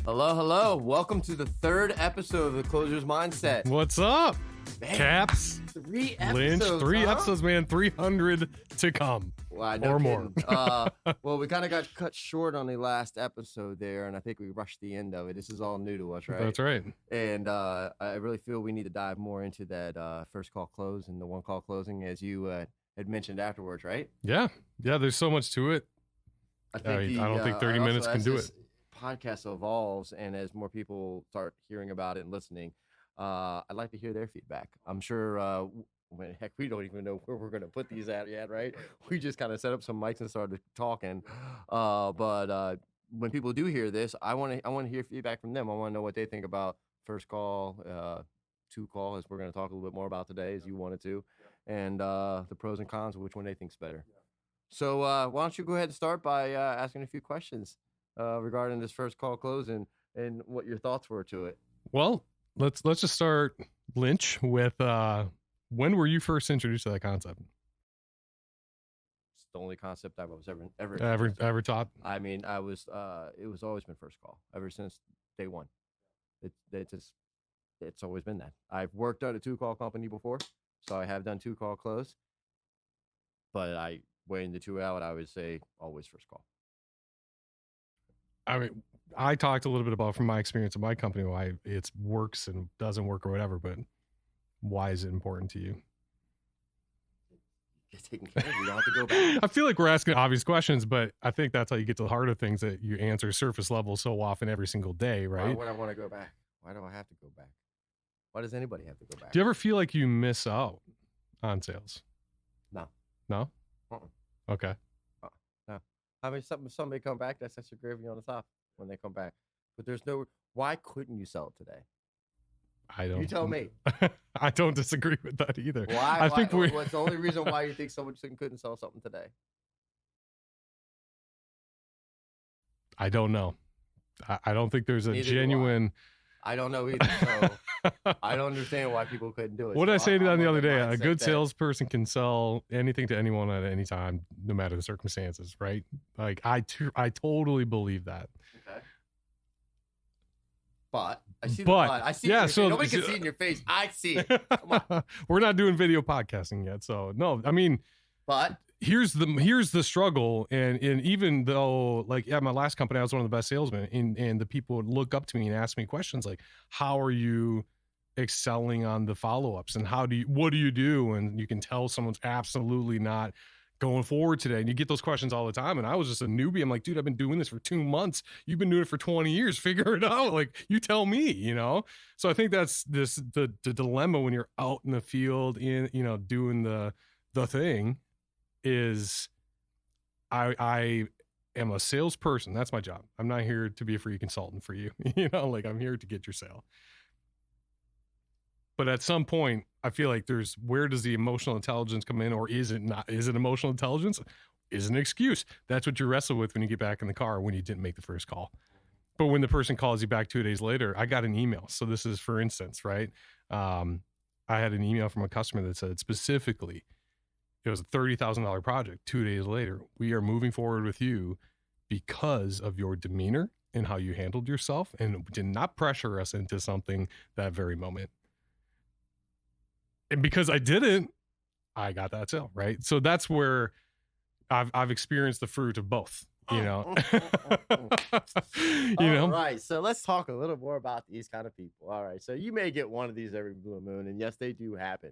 Hello, hello. Welcome to the third episode of the Closer's Mindset. What's up, Man, Caps? 3 episodes, Lynch, 3 huh? episodes, man. 300 to come. Well, no or more. Well, we kind of got cut short on the last episode there, and I think we rushed the end of it. This is all new to us, right? That's right. And I really feel we need to dive more into that first call close and the one call closing, as you had mentioned afterwards, right? Yeah. There's so much to it. I don't think 30 minutes can do it. Podcast evolves, and as more people start hearing about it and listening, I'd like to hear their feedback. I'm sure heck, we don't even know where we're going to put these at yet, right? We just kind of set up some mics and started talking. But when people do hear this, I want to hear feedback from them. I want to know what they think about first call, 2 call, as we're going to talk a little bit more about today, as you wanted to, and the pros and cons of which one they think's better. So why don't you go ahead and start by asking a few questions regarding this first call close and what your thoughts were to it. Well, let's just start, Lynch, with when were you first introduced to that concept? It's the only concept I was ever taught. I mean, I was it was always been first call ever since day one. It's always been that. I've worked at a 2-call company before, so I have done 2-call close, but I weighing the 2 out, I would say always first call. I mean, I talked a little bit about, from my experience in my company, why it works and doesn't work or whatever, but why is it important to you? You're taking care of it. You don't have to go back. I feel like we're asking obvious questions, but I think that's how you get to the heart of things, that you answer surface level so often every single day, right? Why would I want to go back? Why do I have to go back? Why does anybody have to go back? Do you ever feel like you miss out on sales? No. No? Uh-uh. Okay. No. I mean, somebody come back, that's extra gravy on the top when they come back. But there's no, why couldn't you sell it today? I don't. You tell me. I don't disagree with that either. Why? What's the only reason why you think someone couldn't sell something today? I don't know. I don't think there's a Neither genuine. I don't know either. So I don't understand why people couldn't do it. What did I say to that the other day? A good that salesperson can sell anything to anyone at any time, no matter the circumstances, right? Like I totally believe that. Okay. But I see. I see. Yeah. So nobody can see it in your face. I see it. Come on. We're not doing video podcasting yet, so no. I mean, but here's the struggle, and even though, like, at my last company, I was one of the best salesmen, and the people would look up to me and ask me questions like, "How are you excelling on the follow-ups, and what do you do?" And you can tell someone's absolutely not going forward today, and you get those questions all the time. And I was just a newbie. I'm like, dude, I've been doing this for 2 months. You've been doing it for 20 years. Figure it out. Like, you tell me, So I think that's the dilemma when you're out in the field, doing the thing. Is I am a salesperson. That's my job. I'm not here to be a free consultant for you. Like, I'm here to get your sale. But at some point, I feel like where does the emotional intelligence come in, or is it not? Is it emotional intelligence? Is it an excuse? That's what you wrestle with when you get back in the car when you didn't make the first call. But when the person calls you back 2 days later, I got an email. So this is, for instance, right? I had an email from a customer that said specifically, it was a $30,000 project. 2 days later, we are moving forward with you because of your demeanor and how you handled yourself, and did not pressure us into something that very moment. And because I didn't, I got that sale, right? So that's where I've experienced the fruit of both, All right. So let's talk a little more about these kind of people. All right. So you may get one of these every blue moon, and yes, they do happen,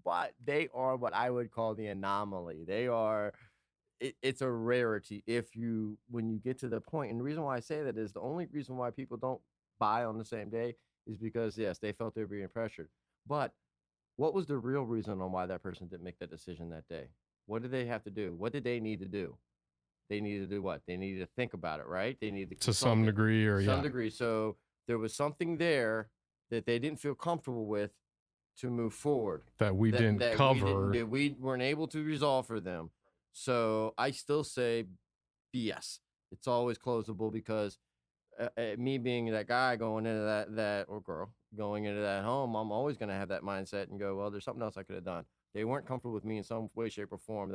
but they are what I would call the anomaly. They are. It's a rarity when you get to the point. And the reason why I say that is the only reason why people don't buy on the same day is because, yes, they felt they were being pressured. But what was the real reason on why that person didn't make that decision that day? What did they have to do? What did they need to do? They needed to do what? They needed to think about it, right? They needed to some degree, degree. So there was something there that they didn't feel comfortable with to move forward. That we didn't cover. That we weren't able to resolve for them. So I still say BS. It's always closable, because me being that guy going into that or girl going into that home, I'm always going to have that mindset and go, well, there's something else I could have done. They weren't comfortable with me in some way, shape, or form.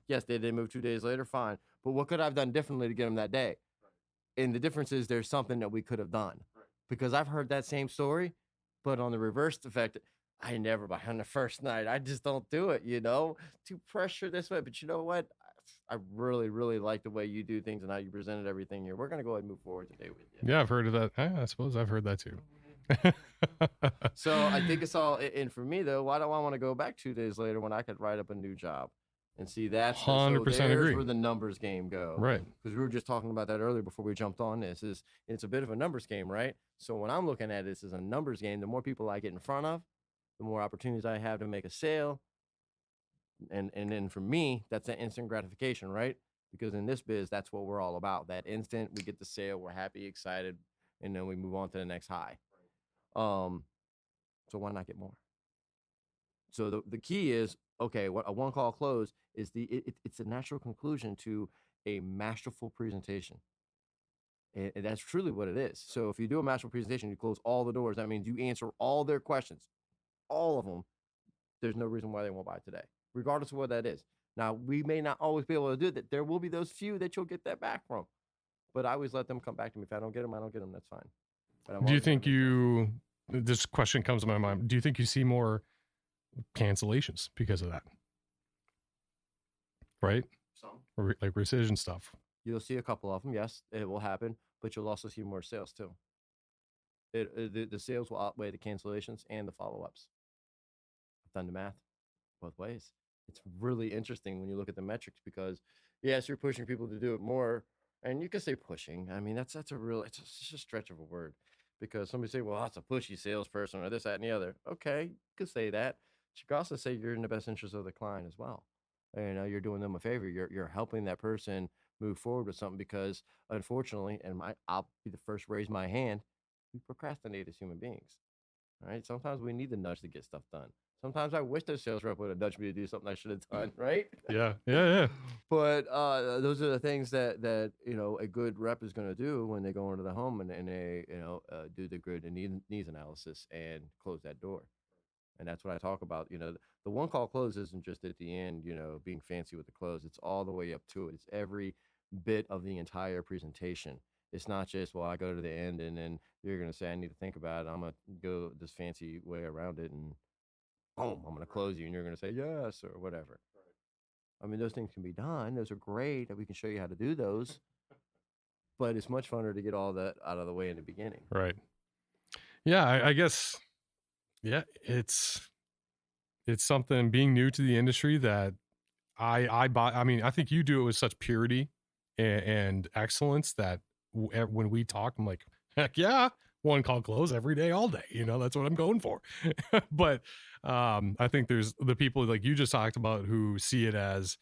Yes, they did move 2 days later, fine. But what could I have done differently to get them that day? And the difference is there's something that we could have done, because I've heard that same story, but on the reverse effect, I never buy on the first night. I just don't do it, too pressure this way. But you know what? I really, really like the way you do things and how you presented everything here. We're going to go ahead and move forward today with you. Yeah, I've heard of that. I suppose I've heard that too. So I think it's all, and for me though, why do I want to go back 2 days later when I could write up a new job? And see, that's 100% agree. Where the numbers game go. Right. Because we were just talking about that earlier before we jumped on this. It's a bit of a numbers game, right? So when I'm looking at this as a numbers game, the more people I get in front of, the more opportunities I have to make a sale. And then for me, that's that instant gratification, right? Because in this biz, that's what we're all about. That instant, we get the sale, we're happy, excited, and then we move on to the next high. So why not get more? So the key is, okay, what a one call close is it's a natural conclusion to a masterful presentation. And that's truly what it is. So if you do a masterful presentation, you close all the doors. That means you answer all their questions, all of them. There's no reason why they won't buy today, regardless of what that is. Now, we may not always be able to do that. There will be those few that you'll get that back from. But I always let them come back to me. If I don't get them, I don't get them. That's fine. But do you think this question comes to my mind, do you think you see more cancellations because of that? Right? Some. Like rescission stuff. You'll see a couple of them. Yes, it will happen. But you'll also see more sales too. The sales will outweigh the cancellations and the follow-ups. I've done the math both ways. It's really interesting when you look at the metrics, because yes, you're pushing people to do it more, and you can say pushing. I mean, it's just a stretch of a word, because somebody say, well, that's a pushy salesperson or this, that, and the other. Okay, you could say that. But you could also say you're in the best interest of the client as well. And you're doing them a favor. You're helping that person move forward with something, because unfortunately, and I'll be the first to raise my hand, we procrastinate as human beings. All right. Sometimes we need the nudge to get stuff done. Sometimes I wish the sales rep would have nudged me to do something I should have done, right? Yeah. But those are the things that a good rep is going to do when they go into the home and they do the grid and needs analysis and close that door. And that's what I talk about. The one call close isn't just at the end, being fancy with the close. It's all the way up to it. It's every bit of the entire presentation. It's not just, well, I go to the end and then you're going to say, I need to think about it. I'm going to go this fancy way around it and boom, I'm going to close you. And you're going to say yes or whatever. I mean, those things can be done. Those are great that we can show you how to do those. But it's much funner to get all that out of the way in the beginning. Right. Yeah, I guess, yeah, it's something, being new to the industry, that I buy. I mean, I think you do it with such purity and excellence that when we talk, I'm like, heck yeah, one call close every day, all day. That's what I'm going for. But I think there's the people like you just talked about who see it as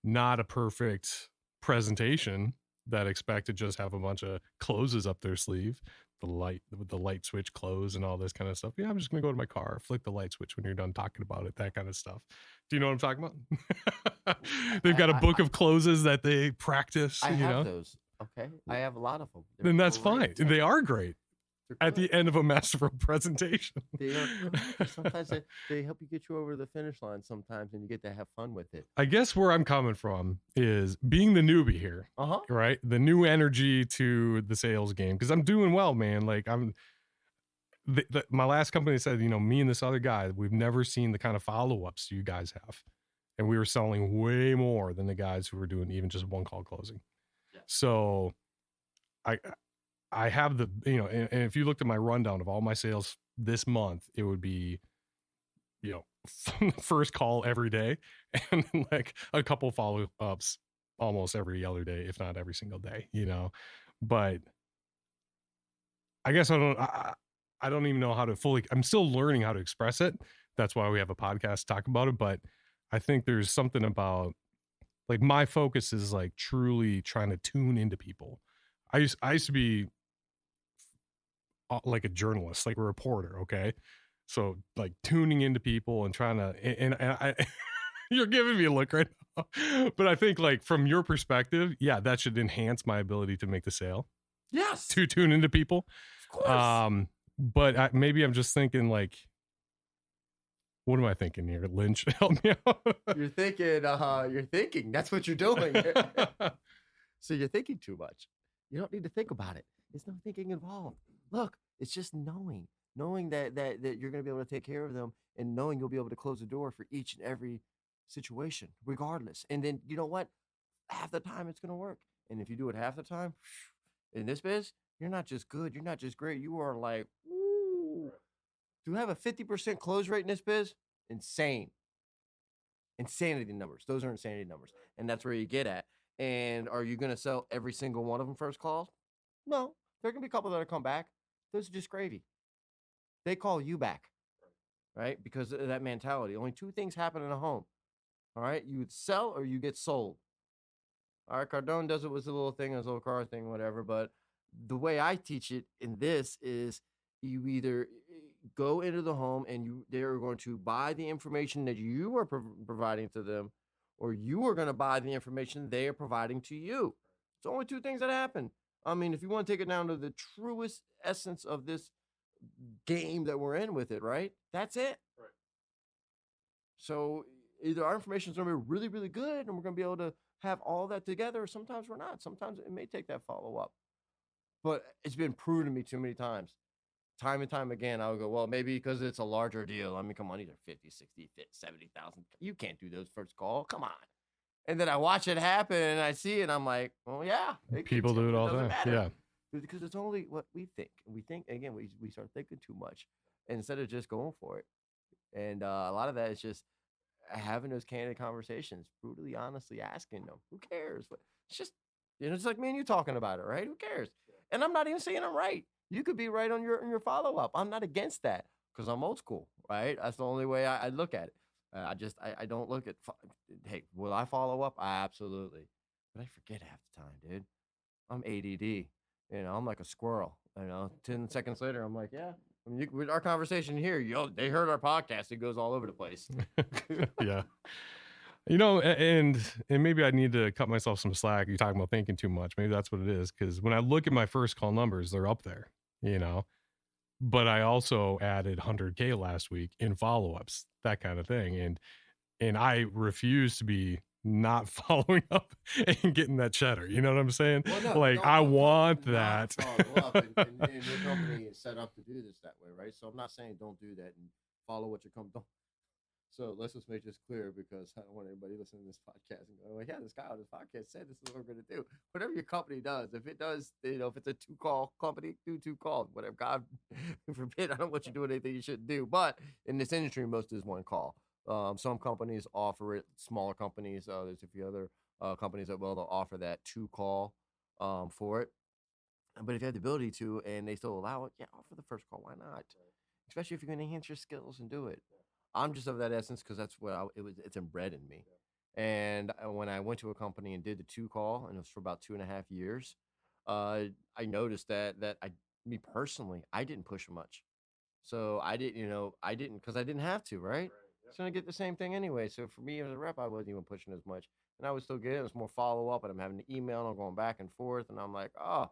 not a perfect presentation, that expect to just have a bunch of closes up their sleeve, the light switch close and all this kind of stuff. Yeah, I'm just gonna go to my car, flick the light switch when you're done talking about it, that kind of stuff. Do you know what I'm talking about? They've got a book of closes that they practice. I have those. Okay, I have a lot of them. Then that's fine. They are great at the end of a masterful presentation. They are great. Sometimes they help you get you over the finish line sometimes, and you get to have fun with it. I guess where I'm coming from is being the newbie here, right? The new energy to the sales game, because I'm doing well, man. Like my last company said, me and this other guy, we've never seen the kind of follow-ups you guys have. And we were selling way more than the guys who were doing even just one call closing. Yeah. So I have the, and if you looked at my rundown of all my sales this month, it would be, first call every day and like a couple follow-ups almost every other day, if not every single day, but I guess I don't even know how to fully, I'm still learning how to express it. That's why we have a podcast to talk about it. But I think there's something about, like, my focus is like truly trying to tune into people. I used to be like a journalist, like a reporter. Okay. So like tuning into people and trying to, and I, you're giving me a look right now, but I think like from your perspective, yeah, that should enhance my ability to make the sale. Yes. To tune into people. Of course. But maybe I'm just thinking like, what am I thinking here? Lynch, help me out. You're thinking, that's what you're doing. So you're thinking too much. You don't need to think about it. There's no thinking involved. Look, it's just knowing that you're going to be able to take care of them, and knowing you'll be able to close the door for each and every situation, regardless. And then you know what? Half the time it's going to work. And if you do it half the time, in this biz, you're not just good, you're not just great. You are like, woo. To have a 50% close rate in this biz, insane. Insanity numbers. Those are insanity numbers. And that's where you get at. And are you going to sell every single one of them first calls? No. There are going to be a couple that'll come back. Those are just gravy. They call you back, right? Because of that mentality. Only two things happen in a home. All right? You sell or you get sold. All right, Cardone does it with a little thing, his little car thing, whatever. But the way I teach it in this is you either go into the home and they're going to buy the information that you are providing to them, or you are going to buy the information they are providing to you. It's only two things that happen. I mean, if you want to take it down to the truest essence of this game that we're in with it, right? That's it. Right. So either our information is going to be really, really good and we're going to be able to have all that together, or sometimes we're not. Sometimes it may take that follow-up. But it's been proven to me too many times. Time and time again, I would go, well, maybe because it's a larger deal. I mean, come on, these are 50, 60, 70,000. You can't do those first call. Come on. And then I watch it happen and I see it and I'm like, well, yeah. People do it all the time. Matter. Yeah. Because it's only what we think. We think, again, we start thinking too much instead of just going for it. And a lot of that is just having those candid conversations, brutally, honestly asking them, who cares? It's just, it's like me and you talking about it, right? Who cares? And I'm not even saying I'm right. You could be right on your follow-up. I'm not against that because I'm old school, right? That's the only way I look at it. I don't look at, hey, will I follow up? Absolutely. But I forget half the time, dude. I'm ADD. I'm like a squirrel. 10 seconds later, I'm like, yeah. I mean, with our conversation here, they heard our podcast. It goes all over the place. Yeah. And maybe I need to cut myself some slack. You're talking about thinking too much. Maybe that's what it is. Because when I look at my first call numbers, they're up there, But I also added 100K last week in follow-ups, that kind of thing. And I refuse to be not following up and getting that cheddar. You know what I'm saying? Well, no, I want that. And your company is set up to do this that way, right? So I'm not saying don't do that and follow what your company. So let's just make this clear because I don't want anybody listening to this podcast and go, yeah, this guy on this podcast said this is what we're going to do. Whatever your company does, if it does, if it's a 2-call company, do 2 calls. Whatever, God forbid, I don't want you doing anything you shouldn't do. But in this industry, most is 1 call. Some companies offer it, smaller companies. There's a few other companies that they'll offer that 2-call for it. But if you have the ability to and they still allow it, yeah, offer the first call. Why not? Especially if you're going to enhance your skills and do it. I'm just of that essence because that's what it's inbred in me. And when I went to a company and did the 2-call, and it was for about 2.5 years, I noticed that me personally, I didn't push much. So I didn't, because I didn't have to, right? So I get the same thing anyway. So for me as a rep, I wasn't even pushing as much. And I would still get it. It was more follow-up, and I'm having to email, and I'm going back and forth. And I'm like, oh,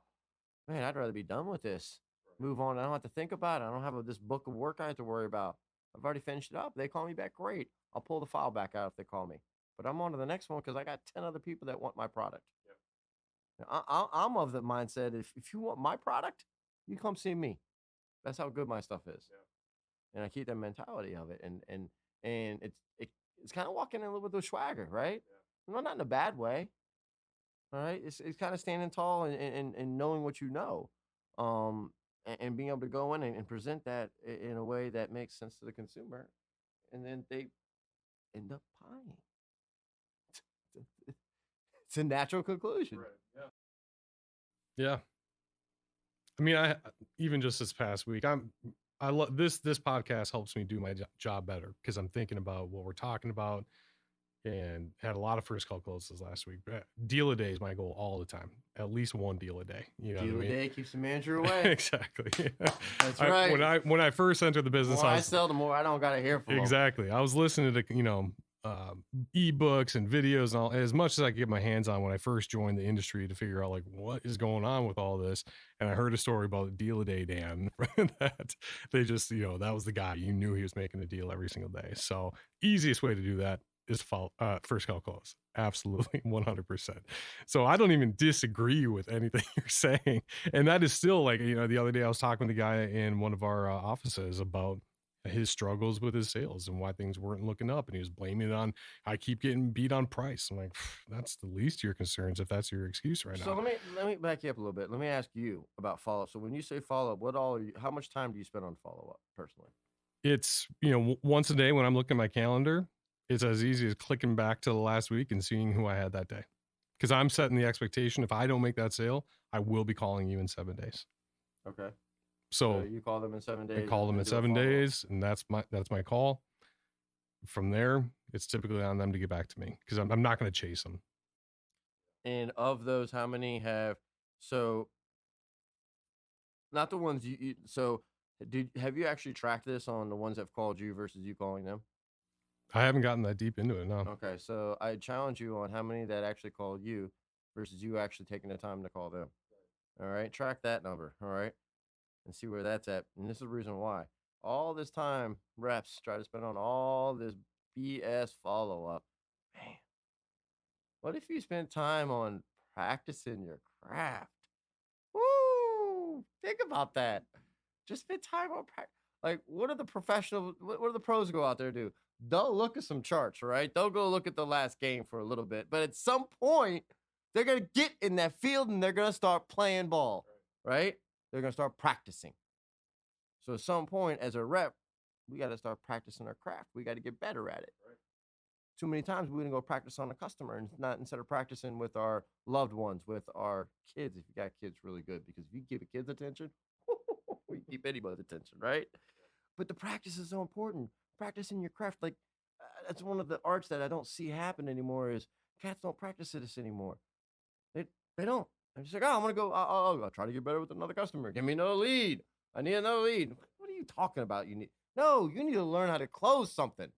man, I'd rather be done with this. Move on. I don't have to think about it. I don't have this book of work I have to worry about. I've already finished it up. They call me back. Great. I'll pull the file back out if they call me. But I'm on to the next one because I got 10 other people that want my product. Yeah. I'm of the mindset, if you want my product, you come see me. That's how good my stuff is. Yeah. And I keep that mentality of it. And it's kind of walking in a little bit of swagger, right? Yeah. No, not in a bad way. All right. It's kind of standing tall and knowing what you know. And being able to go in and present that in a way that makes sense to the consumer. And then they end up buying. It's a natural conclusion. Right. Yeah. I mean, I even just this past week, I love this podcast helps me do my job better because I'm thinking about what we're talking about. And had a lot of first call closes last week. Deal a day is my goal all the time. At least 1 deal a day. Deal a day keeps the manager away. Exactly. That's right. When I first entered the business, the more I sell, the more I don't got to hear from them. Exactly. I was listening to ebooks and videos and all as much as I could get my hands on when I first joined the industry to figure out what is going on with all this. And I heard a story about Deal a Day Dan that they just that was the guy. You knew he was making a deal every single day. So easiest way to do that is first call close. Absolutely 100%. So I don't even disagree with anything you're saying. And that is still like, the other day I was talking with a guy in one of our offices about his struggles with his sales and why things weren't looking up. And he was blaming it on, I keep getting beat on price. I'm like, that's the least of your concerns if that's your excuse right So now. let me back you up a little bit. Let me ask you about follow up. So when you say follow up, how much time do you spend on follow up personally? It's, once a day when I'm looking at my calendar, it's as easy as clicking back to the last week and seeing who I had that day. Because I'm setting the expectation. If I don't make that sale, I will be calling you in 7 days. Okay. So So you call them in 7 I days. call and them then in do a 7 follow-up. days, and that's my call. From there, it's typically on them to get back to me because I'm not going to chase them. And of those, how many have so not the ones so have you actually tracked this on the ones that have called you versus you calling them? I haven't gotten that deep into it. No. Okay, so I challenge you on how many that actually called you versus you actually taking the time to call them. All right, track that number. All right, and see where that's at. And this is the reason why. All this time reps try to spend on all this BS follow up. Man, what if you spend time on practicing your craft? Woo! Think about that. Just spend time on practice. Like, what are the professional? What are the pros go out there do? They'll look at some charts, right? They'll go look at the last game for a little bit, but at some point, they're gonna get in that field and they're gonna start playing ball, right? They're gonna start practicing. So at some point, as a rep, we got to start practicing our craft. We got to get better at it. Too many times we didn't go practice on the customer and not instead of practicing with our loved ones, with our kids. If you got kids, really good because if you give a kid's attention, you keep anybody's attention, right? But the practice is so important. Practicing your craft, like that's one of the arts that I don't see happen anymore. Is cats don't practice this anymore. They they don't. I'm just like, oh, I'm gonna go. I'll try to get better with another customer. Give me another lead. I need another lead. What are you talking about? You need to learn how to close something.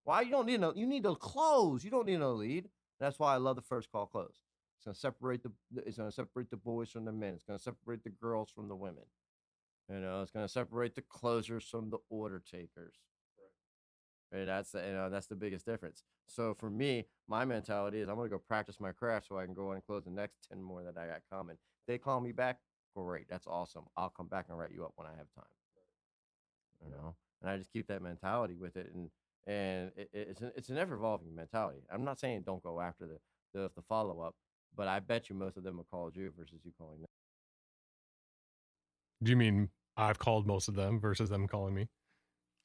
Why you don't need no? You need to close. You don't need no lead. That's why I love the first call close. It's gonna separate the boys from the men. It's gonna separate the girls from the women. It's gonna separate the closers from the order takers. Right? That's the biggest difference. So for me, my mentality is I'm gonna go practice my craft so I can go and close the next 10 more that I got coming. If they call me back, great. That's awesome. I'll come back and write you up when I have time. And I just keep that mentality with it, and it's an ever evolving mentality. I'm not saying don't go after the follow up, but I bet you most of them will call you versus you calling them. Do you mean I've called most of them versus them calling me?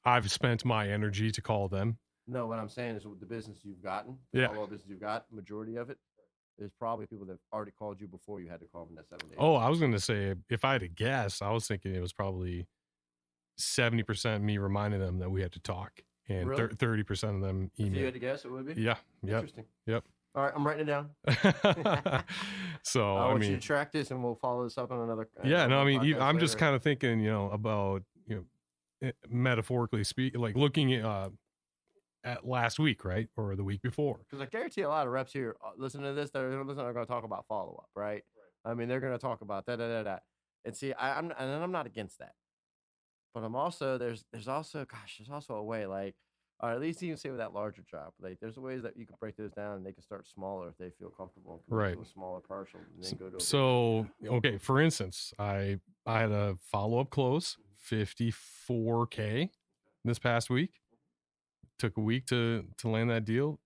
I've spent my energy to call them. No, what I'm saying is with the business you've gotten, Yeah. follow up business you've got, majority of it, there's probably people that have already called you before you had to call them that 7 days. Oh, I was going to say, if I had to guess, I was thinking it was probably 70% me reminding them that we had to talk, and Really? 30% of them If you email. had to guess, it would be? Yeah. Yep. Interesting. Yep. All right, I'm writing it down. So I want you mean, to track this, and we'll follow this up on another. yeah. No, I mean, podcast I'm just later. kind of thinking, about metaphorically speaking, like looking at last week, right, or the week before. Because I guarantee a lot of reps here listen to this. They're going to talk about follow up, right? I mean, they're going to talk about that. And see, I'm not against that, but I'm also there's also a way like, or at least you can say with that larger job, like there's ways that you can break those down and they can start smaller if they feel comfortable. Right. To a smaller partial, and then go to. So okay, for instance, I had a follow up close 54K this past week. Took a week to land that deal,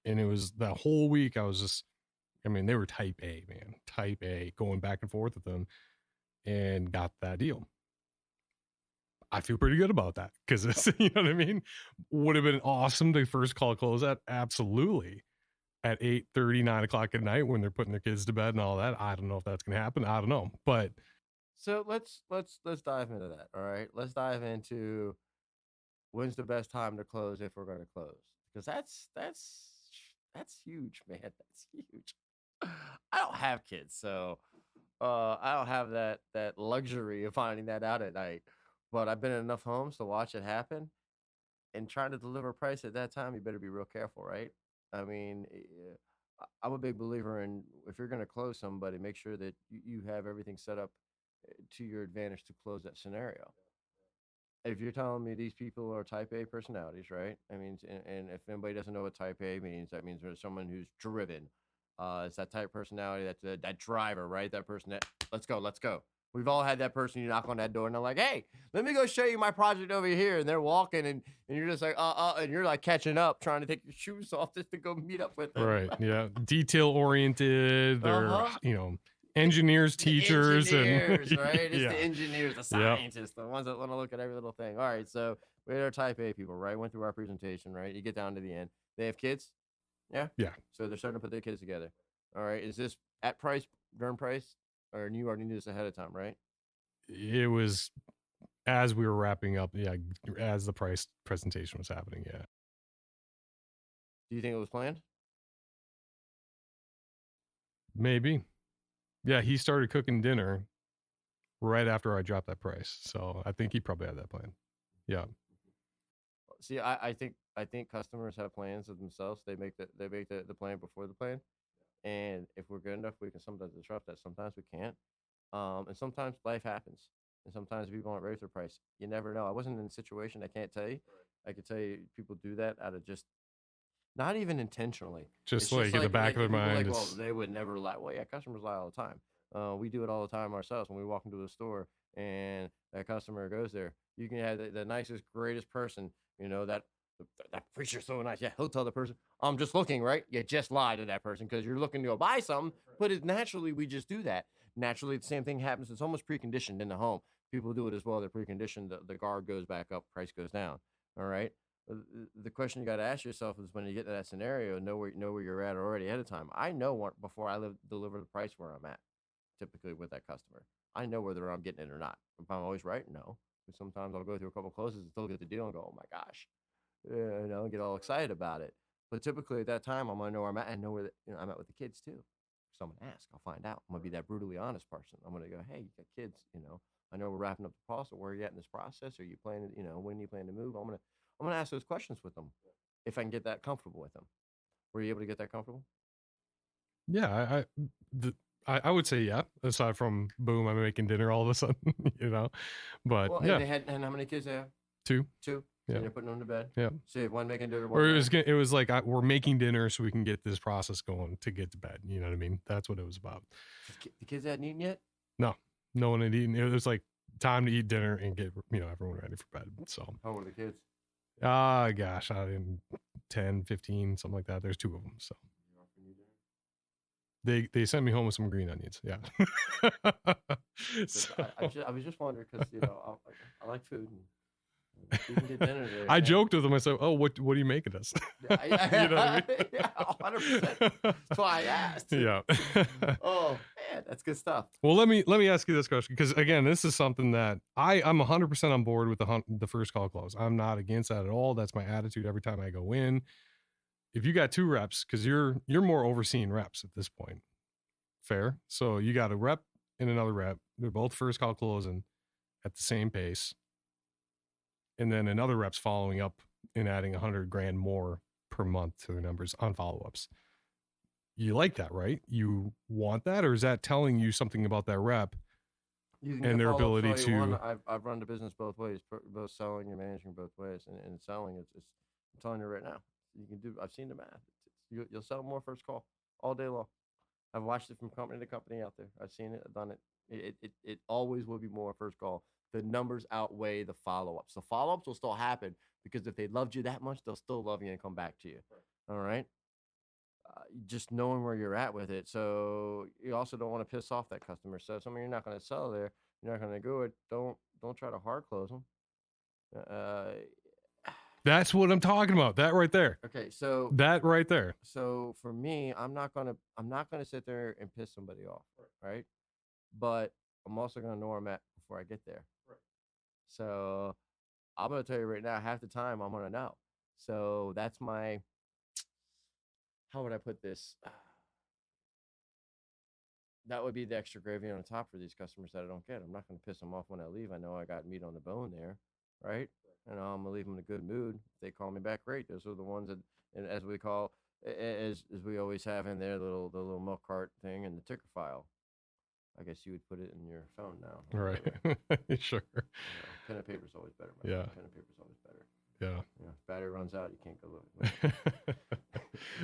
and it was that whole week I was just, they were type A, man, type A, going back and forth with them, and got that deal. I feel pretty good about that because it's, you know what I mean? Would have been awesome to first call close at, absolutely, at 8:30, 9 o'clock at night when they're putting their kids to bed and all that. I don't know if that's gonna happen. I don't know, but So let's dive into that. All right, let's dive into when's the best time to close if we're going to close, because that's huge, man. That's huge. I don't have kids, so I don't have that luxury of finding that out at night. But I've been in enough homes to watch it happen, and trying to deliver a price at that time, you better be real careful, right? I mean, I'm a big believer in if you're going to close somebody, make sure that you have everything set up to your advantage to close that scenario. if you're telling me these people are type A personalities, right? I mean, and if anybody doesn't know what type A means, that means there's someone who's driven. It's that type of personality, that driver, right? That person that let's go, let's go. We've all had that person you knock on that door and they're like, hey, let me go show you my project over here. And they're walking and you're just like, and you're like catching up, trying to take your shoes off just to go meet up with them. Right. Yeah. Detail oriented. They're, Uh-huh. engineers, teachers, engineers, and right? It's yeah. the engineers, the scientists, the ones that want to look at every little thing. All right, so we're our type A people, right? Went through our presentation, right? You get down to the end. They have kids, yeah. Yeah. So they're starting to put their kids together. All right, is this at price, during price, or you already knew this ahead of time, right? It was as we were wrapping up. Yeah, as the price presentation was happening. Yeah. Do you think it was planned? Maybe. Yeah, he started cooking dinner right after I dropped that price. So I think he probably had that plan. Yeah. See, I think customers have plans of themselves. They make the plan before the plan. And if we're good enough, we can sometimes disrupt that. Sometimes we can't. And sometimes life happens. And sometimes people aren't ready for the price. You never know. I wasn't in a situation. I can't tell you. I could tell you people do that out of just not even intentionally. Just like in the back of their mind. Like, well, they would never lie. Well, yeah, customers lie all the time. We do it all the time ourselves when we walk into a store and that customer goes there. You can have the nicest, greatest person, that preacher's so nice. Yeah, he'll tell the person, I'm just looking, right? You just lie to that person because you're looking to go buy something. But naturally, we just do that. Naturally, the same thing happens. It's almost preconditioned in the home. People do it as well. They're preconditioned. The guard goes back up, price goes down. All right. The question you got to ask yourself is when you get to that scenario, know where you're at already ahead of time. I know what before I deliver the price where I'm at, typically with that customer. I know whether I'm getting it or not. If I'm always right, no. But sometimes I'll go through a couple closes and still get the deal and go, oh my gosh, get all excited about it. But typically at that time, I'm gonna know where I'm at and know where I'm at with the kids too. So I'm gonna ask. I'll find out. I'm gonna be that brutally honest person. I'm gonna go, hey, you got kids, I know we're wrapping up the process. Where are you at in this process? Are you planning, when you plan to move? I'm gonna ask those questions with them if I can get that comfortable with them. Were you able to get that comfortable? Yeah, I would say yeah. Aside from boom, I'm making dinner all of a sudden, But well, yeah, and how many kids they have? Two. Yeah. And you're putting them to bed. Yeah. So you have one making dinner. Or it was like we're making dinner so we can get this process going to get to bed. You know what I mean? That's what it was about. The kids hadn't eaten yet? No one had eaten. It was like time to eat dinner and get everyone ready for bed. So how old are the kids? Gosh, I didn't 10, 15, something like that. There's two of them. So they sent me home with some green onions. Yeah. So, I was just wondering because I like food. And you can get dinner there. I joked with them. I said, "Oh, what are you making us?" You know what I mean? Yeah, 100%. That's why I asked. Yeah. Oh man, that's good stuff. Well, let me ask you this question because again, this is something that I'm 100% on board with the first call close. I'm not against that at all. That's my attitude every time I go in. If you got two reps, because you're more overseeing reps at this point, fair. So you got a rep and another rep. They're both first call closing at the same pace, and then another rep's following up and adding $100,000 more per month to their numbers on follow-ups. You like that, right? You want that, or is that telling you something about that rep and their ability to? I've run the business both ways, both selling and managing both ways, and selling. It's I'm telling you right now, you can do. I've seen the math. You'll sell more first call all day long. I've watched it from company to company out there. I've seen it. I've done it. It always will be more first call. The numbers outweigh the follow-ups. The follow-ups will still happen because if they loved you that much, they'll still love you and come back to you. Right. All right. Just knowing where you're at with it. So you also don't want to piss off that customer. So something you're not going to sell there, you're not going to go it. Don't try to hard close them. That's what I'm talking about. That right there. Okay, so that right there. So for me, I'm not gonna sit there and piss somebody off, right? But I'm also gonna know where I'm at before I get there. Right. So I'm gonna tell you right now, half the time I'm gonna know. So that's my. How would I put this? That would be the extra gravy on the top for these customers that I don't get. I'm not gonna piss them off when I leave. I know I got meat on the bone there, right? And I'm gonna leave them in a good mood. If they call me back, great. Those are the ones that, and as we call, as we always have in there, the little milk cart thing and the ticker file. I guess you would put it in your phone now. Right. Sure. You know, pen and paper's always better. Yeah. Pen and paper's always better. Yeah. You know, if battery runs out, you can't go look.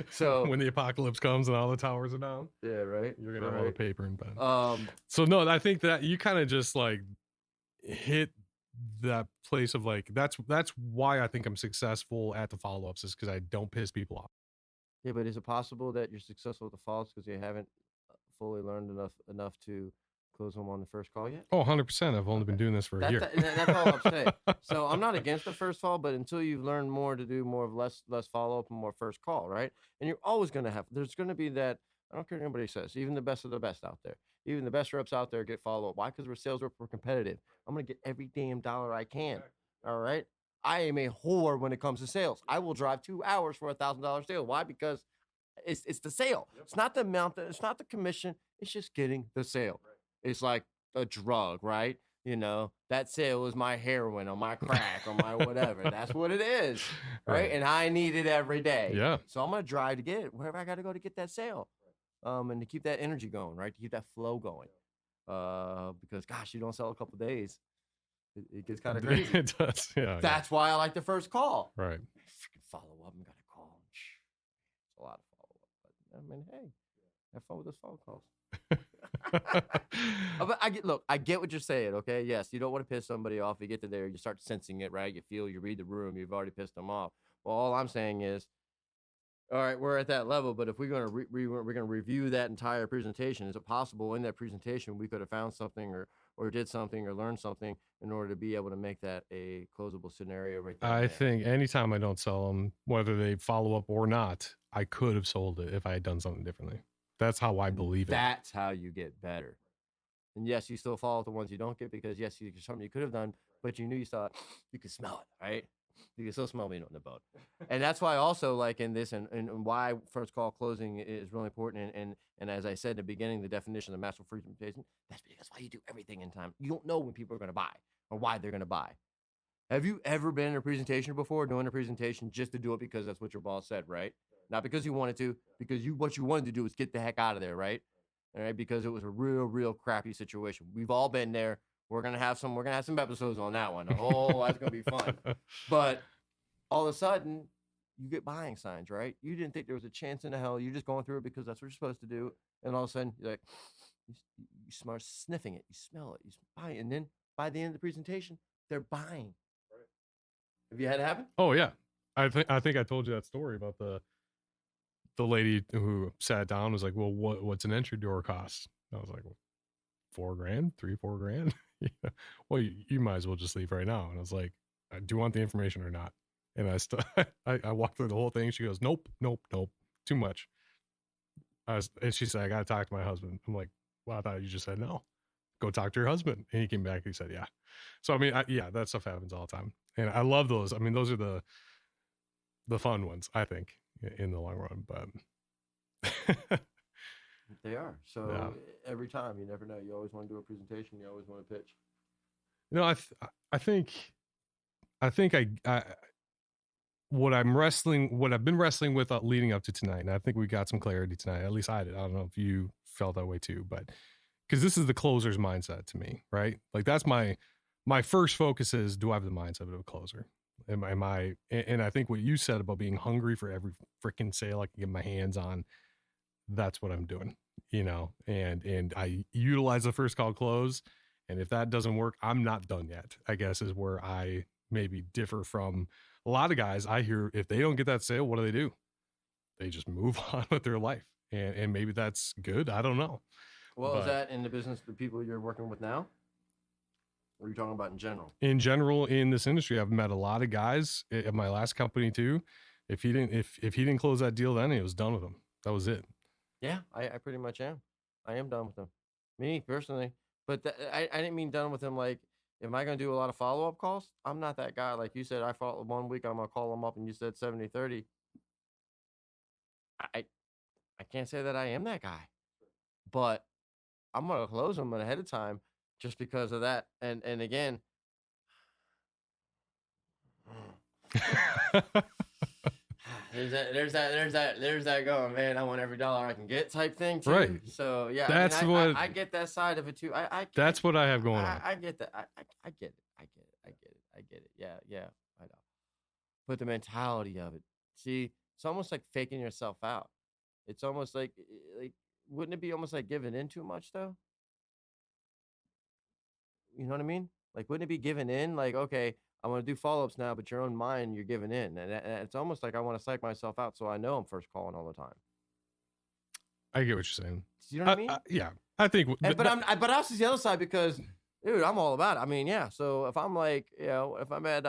So when the apocalypse comes and all the towers are down, yeah, right. you're gonna have all the paper and pen. Um, So no, I think that you kind of just like hit that place of like that's why I think I'm successful at the follow-ups is because I don't piss people off. yeah, but is it possible that you're successful with the follows because you haven't fully learned enough to close them on the first call yet? Oh, 100%. I've only been doing this for a year. That's all I'm saying. So I'm not against the first fall, but until you've learned more to do more of less follow up and more first call, right? And you're always going to have. There's going to be that. I don't care what anybody says. Even the best of the best out there, even the best reps out there get follow up. Why? Because we're sales reps. We're competitive. I'm going to get every damn dollar I can. All right. I am a whore when it comes to sales. I will drive 2 hours for $1,000 sale. Why? Because it's the sale. It's not the amount. It's not the commission. It's just getting the sale. It's like a drug, right? You know, that sale is my heroin or my crack or my whatever. That's what it is, right? And I need it every day. Yeah. So I'm gonna drive to get it wherever I got to go to get that sale, and to keep that energy going, right? To keep that flow going, because gosh, you don't sell a couple days, it gets kind of crazy. It does. Yeah. That's why I like the first call. Right. Freaking follow up and got a call. It's a lot of follow up, but I mean, hey, have fun with those phone calls. But I get what you're saying. Okay, yes, you don't want to piss somebody off. You get to there, you start sensing it, right? You read the room, you've already pissed them off. Well, all I'm saying is, all right, we're at that level, but if we're gonna we're gonna review that entire presentation, is it possible in that presentation we could have found something or did something or learned something in order to be able to make that a closable scenario right there? I think anytime I don't sell them, whether they follow up or not, I could have sold it if I had done something differently. That's how I believe it. That's how you get better. And yes, you still follow the ones you don't get because yes, there's something you could have done, but you knew you could smell it, right? You can still smell me in the boat. And that's why also like in this and why first call closing is really important. And as I said in the beginning, the definition of master presentation, that's because why you do everything in time. You don't know when people are going to buy or why they're going to buy. Have you ever been in a presentation before, doing a presentation just to do it because that's what your boss said, right? Not because you wanted to, because what you wanted to do was get the heck out of there, right? All right, because it was a real crappy situation. We've all been there. We're gonna have some episodes on that one. Oh, that's gonna be fun. But all of a sudden, you get buying signs, right? You didn't think there was a chance in the hell. You're just going through it because that's what you're supposed to do. And all of a sudden, you're like, you start sniffing it, you smell it, you buy it, and then by the end of the presentation, they're buying. Right. Have you had it happen? Oh yeah, I think I told you that story about the lady who sat down was like, well, what's an entry door cost? I was like, well, $4,000, $3-4 grand. Well, you might as well just leave right now. And I was like, do you want the information or not? And I walked through the whole thing. She goes, nope, too much. And she said, I got to talk to my husband. I'm like, well, I thought you just said no. Go talk to your husband. And he came back. He said, yeah. So, I mean, yeah, that stuff happens all the time. And I love those. I mean, those are the fun ones, I think, in the long run. But they are. So yeah. Every time, you never know. You always want to do a presentation. You always want to pitch. You know, I think what I've been wrestling with leading up to tonight, and I think we got some clarity tonight. At least I did. I don't know if you felt that way too, but because this is the closer's mindset to me, right? Like that's my first focus is, do I have the mindset of a closer? Am I? And I think what you said about being hungry for every freaking sale I can get my hands on, that's what I'm doing, you know. And I utilize the first call close, and if that doesn't work, I'm not done yet, I guess, is where I maybe differ from a lot of guys. I hear if they don't get that sale, what do? They just move on with their life, and maybe that's good. I don't know. Well, is that in the business, the people you're working with now? Or are you talking about in general? In general, in this industry, I've met a lot of guys at my last company too. If he didn't close that deal, then it was done with him. That was it. Yeah, I pretty much am. I am done with him. Me personally, but I didn't mean done with him. Like, am I going to do a lot of follow up calls? I'm not that guy. Like you said, I follow 1 week. I'm gonna call him up, and you said 70-30. I can't say that I am that guy, but I'm gonna close them ahead of time just because of that. And again, There's that going, man. I want every dollar I can get type thing too. Right. So yeah, That's I get that side of it too. That's what I have going on. I get that. I get it. I get it. Yeah. I know. But the mentality of it, see, it's almost like faking yourself out. It's almost like wouldn't it be almost like giving in too much though? You know what I mean? Like, wouldn't it be giving in? Like, okay, I want to do follow ups now, but your own mind, you're giving in, and it's almost like I want to psych myself out so I know I'm first calling all the time. I get what you're saying. You know what I mean? Yeah, I think. But I also see the other side because, dude, I'm all about it. I mean, yeah. So if I'm like, if I'm at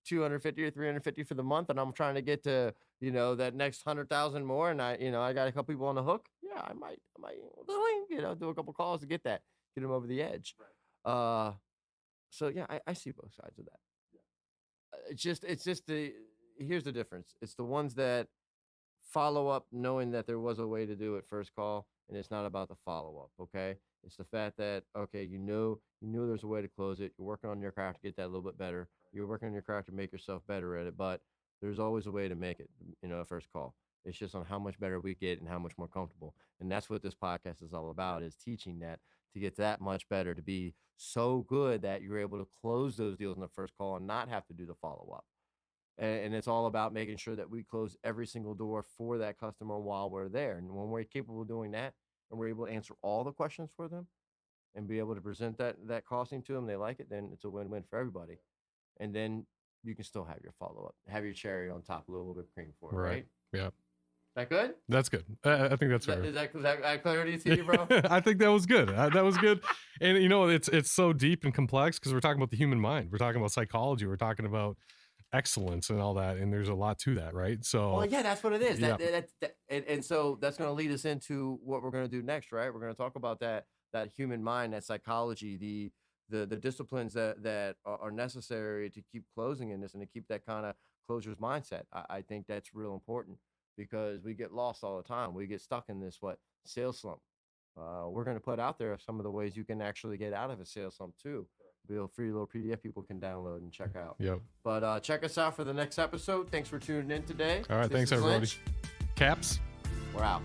250 or 350 for the month, and I'm trying to get to, that next 100,000 more, and I got a couple people on the hook, yeah, I might, do a couple calls to get them over the edge. So yeah, I see both sides of that. Here's the difference. It's the ones that follow up knowing that there was a way to do it first call, and it's not about the follow up. Okay. It's the fact that, okay, you knew there's a way to close it. You're working on your craft to get that a little bit better. You're working on your craft to make yourself better at it, but there's always a way to make it, first call. It's just on how much better we get and how much more comfortable. And that's what this podcast is all about, is teaching that to get that much better, to be so good that you're able to close those deals in the first call and not have to do the follow-up. And it's all about making sure that we close every single door for that customer while we're there. And when we're capable of doing that and we're able to answer all the questions for them and be able to present that costing to them, they like it, then it's a win-win for everybody. And then you can still have your follow-up, have your cherry on top, a little bit of cream for it, right? Yeah. That good? That's good. I think that's fair. Is that clarity to you, bro? I think that was good. That was good. And it's so deep and complex because we're talking about the human mind. We're talking about psychology. We're talking about excellence and all that. And there's a lot to that, right? So, well, yeah, that's what it is. Yeah. And so that's going to lead us into what we're going to do next, right? We're going to talk about that human mind, that psychology, the disciplines that are necessary to keep closing in this and to keep that kind of closer's mindset. I think that's real important, because we get lost all the time. We get stuck in this sales slump. We're going to put out there some of the ways you can actually get out of a sales slump too. Be a free little PDF people can download and check out. Yep. But check us out for the next episode. Thanks for tuning in today. All right. This Thanks, is everybody. Lynch. Caps. We're out.